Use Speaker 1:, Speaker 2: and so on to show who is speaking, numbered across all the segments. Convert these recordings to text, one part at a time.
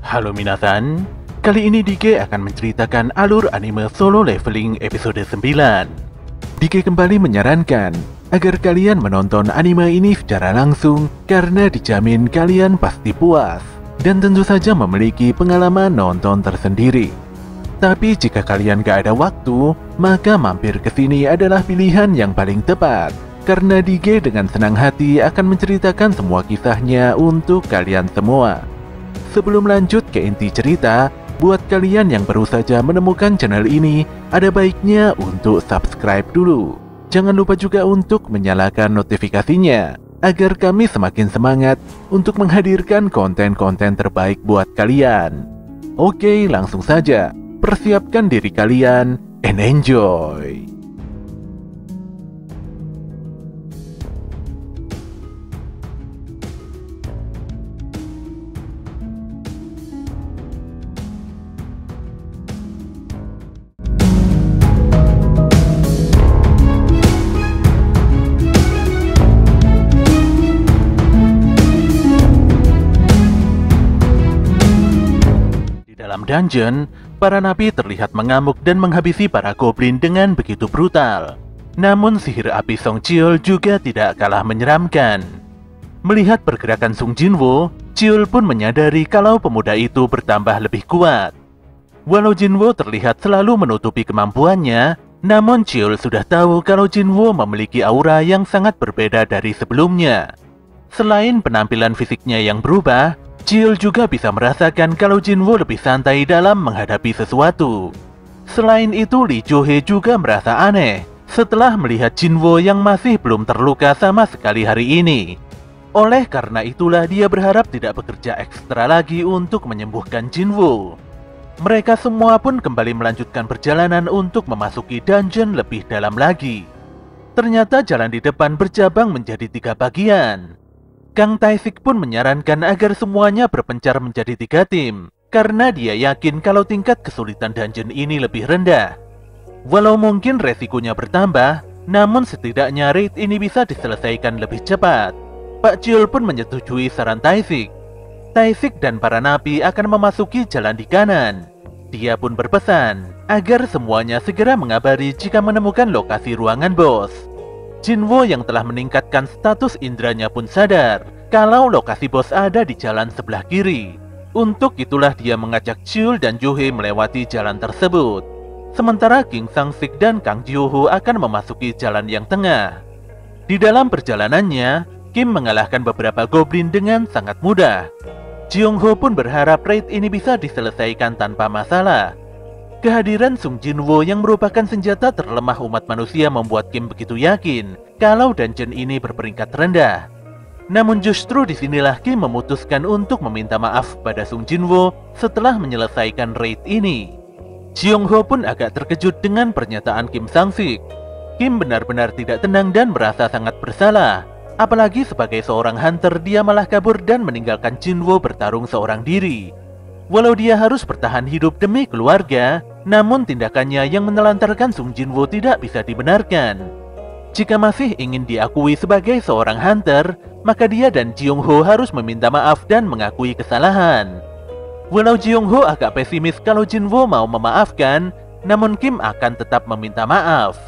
Speaker 1: Halo minasan, kali ini Dike akan menceritakan alur anime Solo Leveling episode 9. Dike kembali menyarankan agar kalian menonton anime ini secara langsung karena dijamin kalian pasti puas dan tentu saja memiliki pengalaman nonton tersendiri. Tapi jika kalian gak ada waktu, maka mampir ke sini adalah pilihan yang paling tepat karena Dike dengan senang hati akan menceritakan semua kisahnya untuk kalian semua. Sebelum lanjut ke inti cerita, buat kalian yang baru saja menemukan channel ini, ada baiknya untuk subscribe dulu. Jangan lupa juga untuk menyalakan notifikasinya, agar kami semakin semangat untuk menghadirkan konten-konten terbaik buat kalian. Oke, langsung saja. Persiapkan diri kalian and enjoy! Dalam dungeon, para napi terlihat mengamuk dan menghabisi para goblin dengan begitu brutal. Namun sihir api Song Cheol juga tidak kalah menyeramkan. Melihat pergerakan Sung Jinwo, Cheol pun menyadari kalau pemuda itu bertambah lebih kuat. Walau Jinwo terlihat selalu menutupi kemampuannya, namun Cheol sudah tahu kalau Jinwo memiliki aura yang sangat berbeda dari sebelumnya. Selain penampilan fisiknya yang berubah, Cheol juga bisa merasakan kalau Jinwo lebih santai dalam menghadapi sesuatu. Selain itu, Lee Jo-hye juga merasa aneh setelah melihat Jinwo yang masih belum terluka sama sekali hari ini. Oleh karena itulah dia berharap tidak bekerja ekstra lagi untuk menyembuhkan Jinwo. Mereka semua pun kembali melanjutkan perjalanan untuk memasuki dungeon lebih dalam lagi. Ternyata jalan di depan bercabang menjadi 3 bagian. Kang Tae-sik pun menyarankan agar semuanya berpencar menjadi 3 tim, karena dia yakin kalau tingkat kesulitan dungeon ini lebih rendah. Walau mungkin resikonya bertambah, namun setidaknya raid ini bisa diselesaikan lebih cepat. Pak Cheol pun menyetujui saran Tae-sik. Tae-sik dan para napi akan memasuki jalan di kanan. Dia pun berpesan agar semuanya segera mengabari jika menemukan lokasi ruangan bos. Jinwo yang telah meningkatkan status indranya pun sadar kalau lokasi bos ada di jalan sebelah kiri. Untuk itulah dia mengajak Cheol dan Jo-hye melewati jalan tersebut. Sementara King Sang-sik dan Kang Jo-ho akan memasuki jalan yang tengah. Di dalam perjalanannya, Kim mengalahkan beberapa goblin dengan sangat mudah. Jeong-ho pun berharap raid ini bisa diselesaikan tanpa masalah. Kehadiran Sung Jinwo yang merupakan senjata terlemah umat manusia membuat Kim begitu yakin kalau dungeon ini berperingkat rendah. Namun justru disinilah Kim memutuskan untuk meminta maaf pada Sung Jinwo setelah menyelesaikan raid ini. Jeong-ho pun agak terkejut dengan pernyataan Kim Sang-sik. Kim benar-benar tidak tenang dan merasa sangat bersalah. Apalagi sebagai seorang hunter dia malah kabur dan meninggalkan Jinwo bertarung seorang diri. Walau dia harus bertahan hidup demi keluarga, namun tindakannya yang menelantarkan Sung Jinwo tidak bisa dibenarkan. Jika masih ingin diakui sebagai seorang hunter, maka dia dan Jeong-ho harus meminta maaf dan mengakui kesalahan. Walau Jeong-ho agak pesimis kalau Jinwo mau memaafkan, namun Kim akan tetap meminta maaf.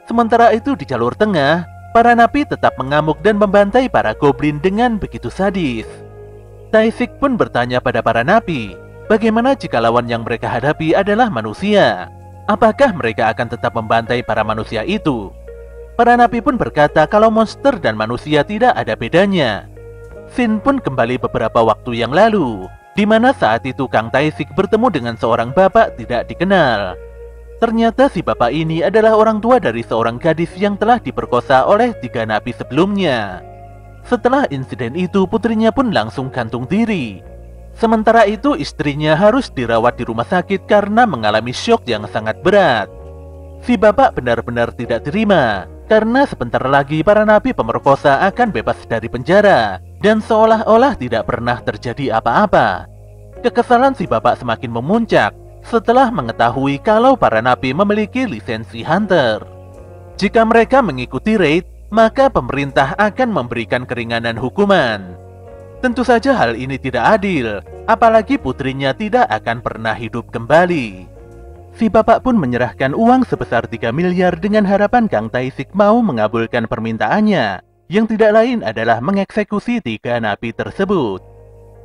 Speaker 1: Sementara itu di jalur tengah, para napi tetap mengamuk dan membantai para goblin dengan begitu sadis. Tae-sik pun bertanya pada para napi, bagaimana jika lawan yang mereka hadapi adalah manusia? Apakah mereka akan tetap membantai para manusia itu? Para napi pun berkata kalau monster dan manusia tidak ada bedanya. Scene pun kembali beberapa waktu yang lalu, di mana saat itu Kang Tae-sik bertemu dengan seorang bapak tidak dikenal. Ternyata si bapak ini adalah orang tua dari seorang gadis yang telah diperkosa oleh 3 napi sebelumnya. Setelah insiden itu, putrinya pun langsung gantung diri. Sementara itu, istrinya harus dirawat di rumah sakit karena mengalami syok yang sangat berat. Si bapak benar-benar tidak terima, karena sebentar lagi para napi pemerkosa akan bebas dari penjara, dan seolah-olah tidak pernah terjadi apa-apa. Kekesalan si bapak semakin memuncak setelah mengetahui kalau para napi memiliki lisensi hunter. Jika mereka mengikuti raid, maka pemerintah akan memberikan keringanan hukuman. Tentu saja hal ini tidak adil, apalagi putrinya tidak akan pernah hidup kembali. Si bapak pun menyerahkan uang sebesar 3 miliar dengan harapan Kang Tae-sik mau mengabulkan permintaannya, yang tidak lain adalah mengeksekusi 3 napi tersebut.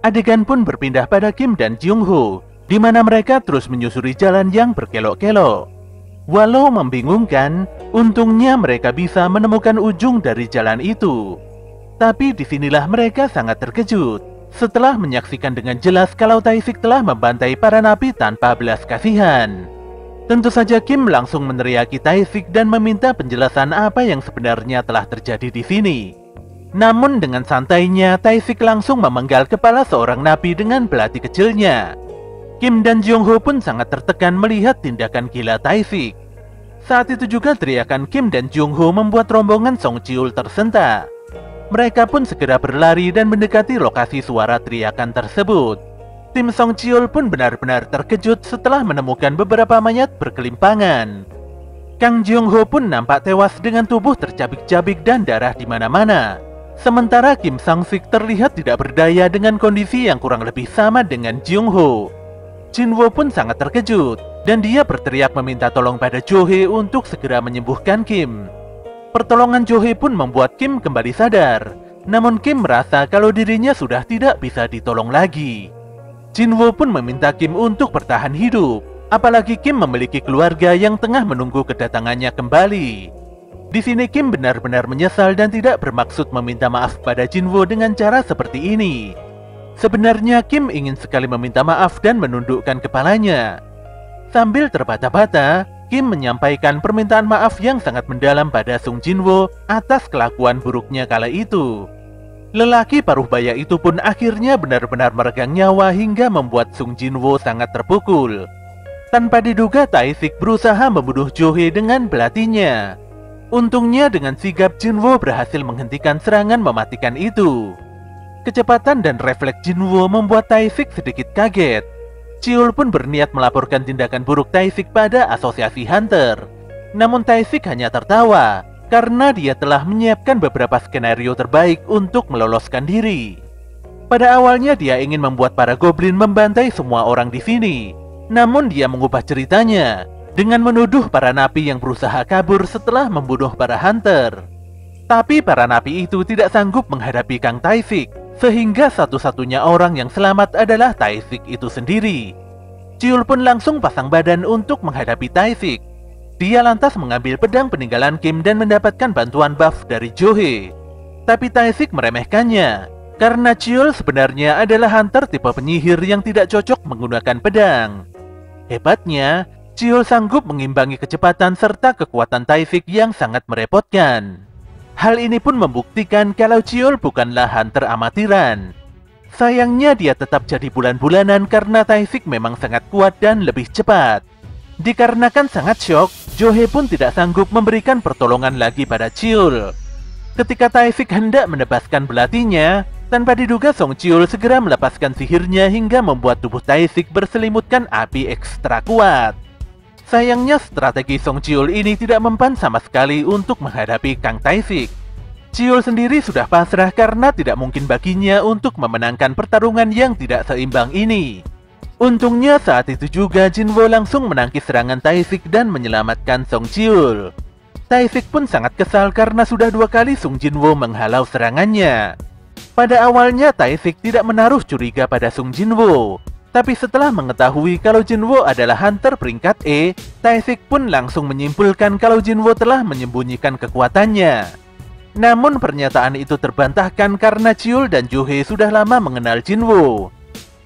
Speaker 1: Adegan pun berpindah pada Kim dan Jung-ho, di mana mereka terus menyusuri jalan yang berkelok-kelok. Walau membingungkan, untungnya mereka bisa menemukan ujung dari jalan itu. Tapi disinilah mereka sangat terkejut setelah menyaksikan dengan jelas kalau Tae-sik telah membantai para napi tanpa belas kasihan. Tentu saja Kim langsung meneriaki Tae-sik dan meminta penjelasan apa yang sebenarnya telah terjadi di sini. Namun dengan santainya, Tae-sik langsung memenggal kepala seorang napi dengan belati kecilnya. Kim dan Jung-ho pun sangat tertekan melihat tindakan gila Tae-sik. Saat itu juga teriakan Kim dan Jung-ho membuat rombongan Song Cheol tersentak. Mereka pun segera berlari dan mendekati lokasi suara teriakan tersebut. Tim Song Cheol pun benar-benar terkejut setelah menemukan beberapa mayat berkelimpangan. Kang Jung-ho pun nampak tewas dengan tubuh tercabik-cabik dan darah di mana-mana. Sementara Kim Sang-sik terlihat tidak berdaya dengan kondisi yang kurang lebih sama dengan Jung-ho. Jin-wo pun sangat terkejut dan dia berteriak meminta tolong pada Jo-hee untuk segera menyembuhkan Kim. Pertolongan Jo-hee pun membuat Kim kembali sadar, namun Kim merasa kalau dirinya sudah tidak bisa ditolong lagi. Jin-wo pun meminta Kim untuk bertahan hidup, apalagi Kim memiliki keluarga yang tengah menunggu kedatangannya kembali. Di sini Kim benar-benar menyesal dan tidak bermaksud meminta maaf pada Jin-wo dengan cara seperti ini. Sebenarnya Kim ingin sekali meminta maaf dan menundukkan kepalanya. Sambil terbata-bata, Kim menyampaikan permintaan maaf yang sangat mendalam pada Sung Jin-wo atas kelakuan buruknya kala itu. Lelaki paruh baya itu pun akhirnya benar-benar meregang nyawa hingga membuat Sung Jin-wo sangat terpukul. Tanpa diduga, Tae-sik berusaha membunuh Jo-hee dengan belatinya. Untungnya dengan sigap Jin-wo berhasil menghentikan serangan mematikan itu. Kecepatan dan refleks Jin-wo membuat Tae-sik sedikit kaget. Cheol pun berniat melaporkan tindakan buruk Tae-sik pada asosiasi Hunter. Namun Tae-sik hanya tertawa karena dia telah menyiapkan beberapa skenario terbaik untuk meloloskan diri. Pada awalnya dia ingin membuat para goblin membantai semua orang di sini. Namun dia mengubah ceritanya dengan menuduh para napi yang berusaha kabur setelah membunuh para hunter. Tapi para napi itu tidak sanggup menghadapi Kang Tae-sik, sehingga satu-satunya orang yang selamat adalah Tae-sik itu sendiri. Cheol pun langsung pasang badan untuk menghadapi Tae-sik. Dia lantas mengambil pedang peninggalan Kim dan mendapatkan bantuan buff dari Jo-hee. Tapi Tae-sik meremehkannya, karena Cheol sebenarnya adalah hunter tipe penyihir yang tidak cocok menggunakan pedang. Hebatnya, Cheol sanggup mengimbangi kecepatan serta kekuatan Tae-sik yang sangat merepotkan. Hal ini pun membuktikan kalau Cheol bukanlah hunter amatiran. Sayangnya dia tetap jadi bulan-bulanan karena Tae-sik memang sangat kuat dan lebih cepat. Dikarenakan sangat syok, Jo-hee pun tidak sanggup memberikan pertolongan lagi pada Cheol. Ketika Tae-sik hendak menebaskan belatinya, tanpa diduga Song Cheol segera melepaskan sihirnya hingga membuat tubuh Tae-sik berselimutkan api ekstra kuat. Sayangnya strategi Song Cheol ini tidak mempan sama sekali untuk menghadapi Kang Tae-sik. Cheol sendiri sudah pasrah karena tidak mungkin baginya untuk memenangkan pertarungan yang tidak seimbang ini. Untungnya saat itu juga Jin-wo langsung menangkis serangan Tae-sik dan menyelamatkan Song Cheol. Tae-sik pun sangat kesal karena sudah 2 kali Sung Jin-wo menghalau serangannya. Pada awalnya Tae-sik tidak menaruh curiga pada Sung Jin-wo, tapi setelah mengetahui kalau Jin-wo adalah hunter peringkat E, Tae-sik pun langsung menyimpulkan kalau Jin-wo telah menyembunyikan kekuatannya. Namun pernyataan itu terbantahkan karena Cheol dan Jo-hee sudah lama mengenal Jin-wo.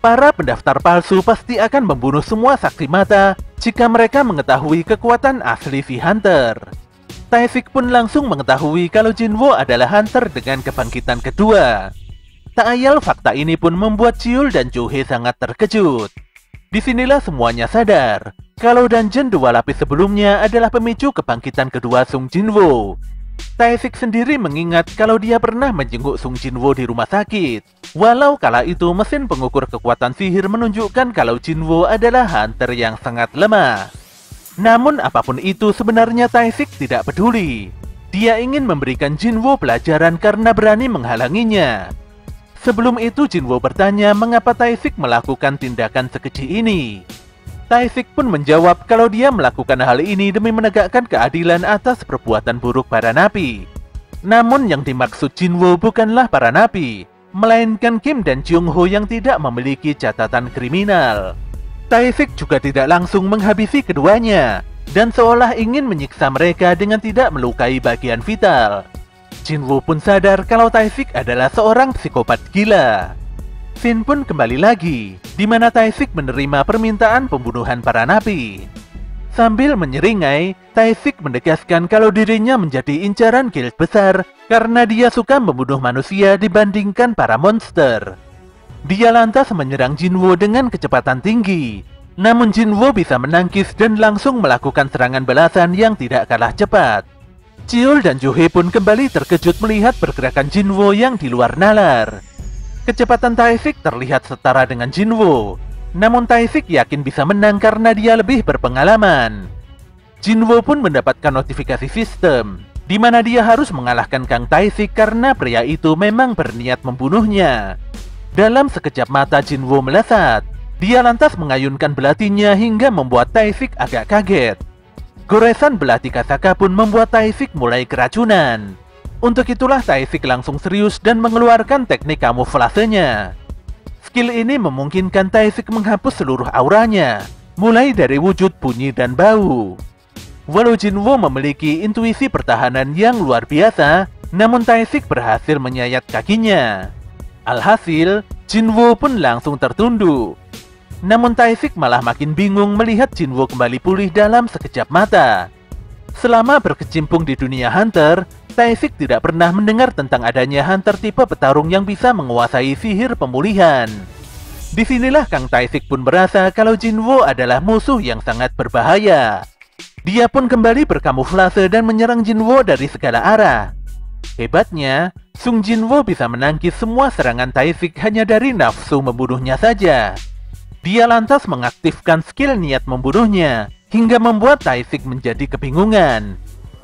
Speaker 1: Para pendaftar palsu pasti akan membunuh semua saksi mata jika mereka mengetahui kekuatan asli si hunter. Tae-sik pun langsung mengetahui kalau Jin-wo adalah hunter dengan kebangkitan kedua. Tak ayal fakta ini pun membuat Cheol dan Jo-hee sangat terkejut. Disinilah semuanya sadar kalau dungeon 2 lapis sebelumnya adalah pemicu kebangkitan kedua Sung Jin-wo. Tae-sik sendiri mengingat kalau dia pernah menjenguk Sung Jin-wo di rumah sakit. Walau kala itu mesin pengukur kekuatan sihir menunjukkan kalau Jin-wo adalah hunter yang sangat lemah. Namun apapun itu sebenarnya Tae-sik tidak peduli. Dia ingin memberikan Jin-wo pelajaran karena berani menghalanginya. Sebelum itu Jinwo bertanya mengapa Taifik melakukan tindakan sekeji ini. Taifik pun menjawab kalau dia melakukan hal ini demi menegakkan keadilan atas perbuatan buruk para napi. Namun yang dimaksud Jinwo bukanlah para napi, melainkan Kim dan Jung Ho yang tidak memiliki catatan kriminal. Taifik juga tidak langsung menghabisi keduanya, dan seolah ingin menyiksa mereka dengan tidak melukai bagian vital. Jinwo pun sadar kalau Taifik adalah seorang psikopat gila. Scene pun kembali lagi, di mana Taifik menerima permintaan pembunuhan para napi. Sambil menyeringai, Taifik menegaskan kalau dirinya menjadi incaran guild besar karena dia suka membunuh manusia dibandingkan para monster. Dia lantas menyerang Jinwo dengan kecepatan tinggi, namun Jinwo bisa menangkis dan langsung melakukan serangan balasan yang tidak kalah cepat. Cheol dan Johe pun kembali terkejut melihat pergerakan Jinwo yang di luar nalar. Kecepatan Taifik terlihat setara dengan Jinwo, namun Taifik yakin bisa menang karena dia lebih berpengalaman. Jinwo pun mendapatkan notifikasi sistem, di mana dia harus mengalahkan Kang Taifik karena pria itu memang berniat membunuhnya. Dalam sekejap mata Jinwo melesat, dia lantas mengayunkan belatinya hingga membuat Taifik agak kaget. Goresan belati Kasaka pun membuat Taifik mulai keracunan. Untuk itulah Taifik langsung serius dan mengeluarkan teknik kamuflasenya. Skill ini memungkinkan Taifik menghapus seluruh auranya, mulai dari wujud, bunyi, dan bau. Walau Jinwo memiliki intuisi pertahanan yang luar biasa, namun Taifik berhasil menyayat kakinya. Alhasil, Jinwo pun langsung tertunduk. Namun Taifik malah makin bingung melihat Jinwo kembali pulih dalam sekejap mata. Selama berkecimpung di dunia Hunter, Taifik tidak pernah mendengar tentang adanya Hunter tipe petarung yang bisa menguasai sihir pemulihan. Disinilah Kang Taifik pun merasa kalau Jinwo adalah musuh yang sangat berbahaya. Dia pun kembali berkamuflase dan menyerang Jinwo dari segala arah. Hebatnya, Sung Jinwo bisa menangkis semua serangan Taifik hanya dari nafsu membunuhnya saja. Dia lantas mengaktifkan skill niat membunuhnya, hingga membuat Taifik menjadi kebingungan.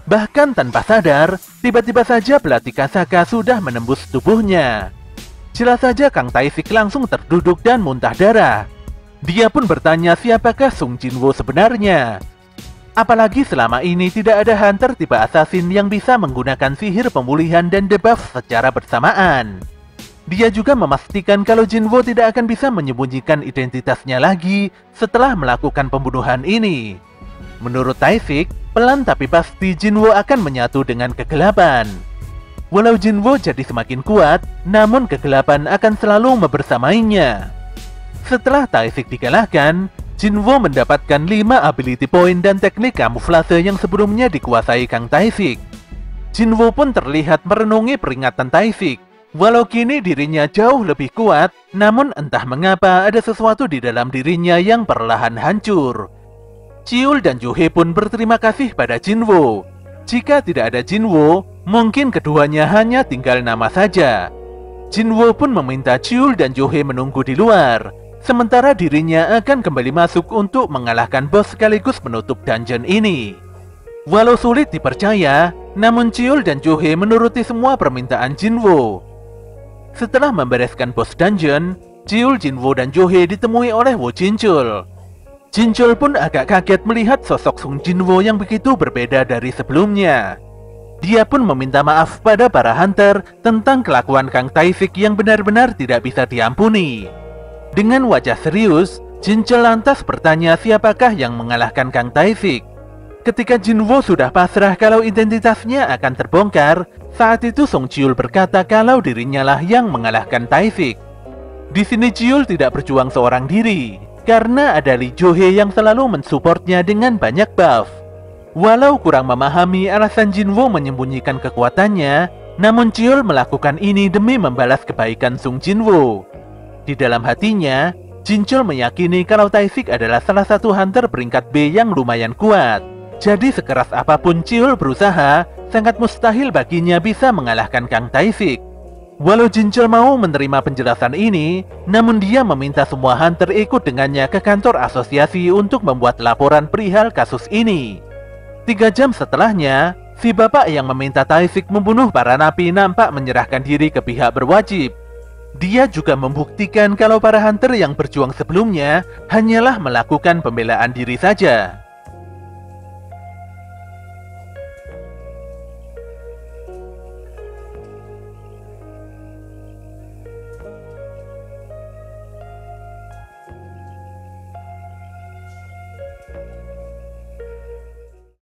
Speaker 1: Bahkan tanpa sadar, tiba-tiba saja belati Kasaka sudah menembus tubuhnya. Jelas saja Kang Taifik langsung terduduk dan muntah darah. Dia pun bertanya siapakah Sung Jinwo sebenarnya. Apalagi selama ini tidak ada Hunter tipe assassin yang bisa menggunakan sihir pemulihan dan debuff secara bersamaan. Dia juga memastikan kalau Jinwo tidak akan bisa menyembunyikan identitasnya lagi setelah melakukan pembunuhan ini. Menurut Taifik, pelan tapi pasti Jinwo akan menyatu dengan kegelapan. Walau Jinwo jadi semakin kuat, namun kegelapan akan selalu membersamainya. Setelah Taifik dikalahkan, Jinwo mendapatkan 5 ability point dan teknik kamuflase yang sebelumnya dikuasai Kang Taifik. Jinwo pun terlihat merenungi peringatan Taifik. Walau kini dirinya jauh lebih kuat, namun entah mengapa ada sesuatu di dalam dirinya yang perlahan hancur. Cheol dan Johe pun berterima kasih pada Jinwo. Jika tidak ada Jinwo, mungkin keduanya hanya tinggal nama saja. Jinwo pun meminta Cheol dan Johe menunggu di luar, sementara dirinya akan kembali masuk untuk mengalahkan bos sekaligus menutup dungeon ini. Walau sulit dipercaya, namun Cheol dan Johe menuruti semua permintaan Jinwo. Setelah membereskan bos dungeon, Cheol, Jinwo, dan Johe ditemui oleh Wo Jinchul. Jinchul pun agak kaget melihat sosok Sung Jinwo yang begitu berbeda dari sebelumnya. Dia pun meminta maaf pada para Hunter tentang kelakuan Kang Taifik yang benar-benar tidak bisa diampuni. Dengan wajah serius, Jinchul lantas bertanya siapakah yang mengalahkan Kang Taifik. Ketika Jinwo sudah pasrah kalau identitasnya akan terbongkar, saat itu Song Cheol berkata kalau dirinya lah yang mengalahkan Taifik. Di sini Cheol tidak berjuang seorang diri, karena ada Lee Johe yang selalu mensupportnya dengan banyak buff. Walau kurang memahami alasan Jinwo menyembunyikan kekuatannya, namun Cheol melakukan ini demi membalas kebaikan Sung Jinwo. Di dalam hatinya, Jinchul meyakini kalau Taifik adalah salah satu Hunter peringkat B yang lumayan kuat. Jadi sekeras apapun Cheol berusaha, sangat mustahil baginya bisa mengalahkan Kang Taifik. Walau Jinchul mau menerima penjelasan ini, namun dia meminta semua Hunter ikut dengannya ke kantor asosiasi untuk membuat laporan perihal kasus ini. 3 jam setelahnya, si bapak yang meminta Taifik membunuh para napi nampak menyerahkan diri ke pihak berwajib. Dia juga membuktikan kalau para hunter yang berjuang sebelumnya hanyalah melakukan pembelaan diri saja.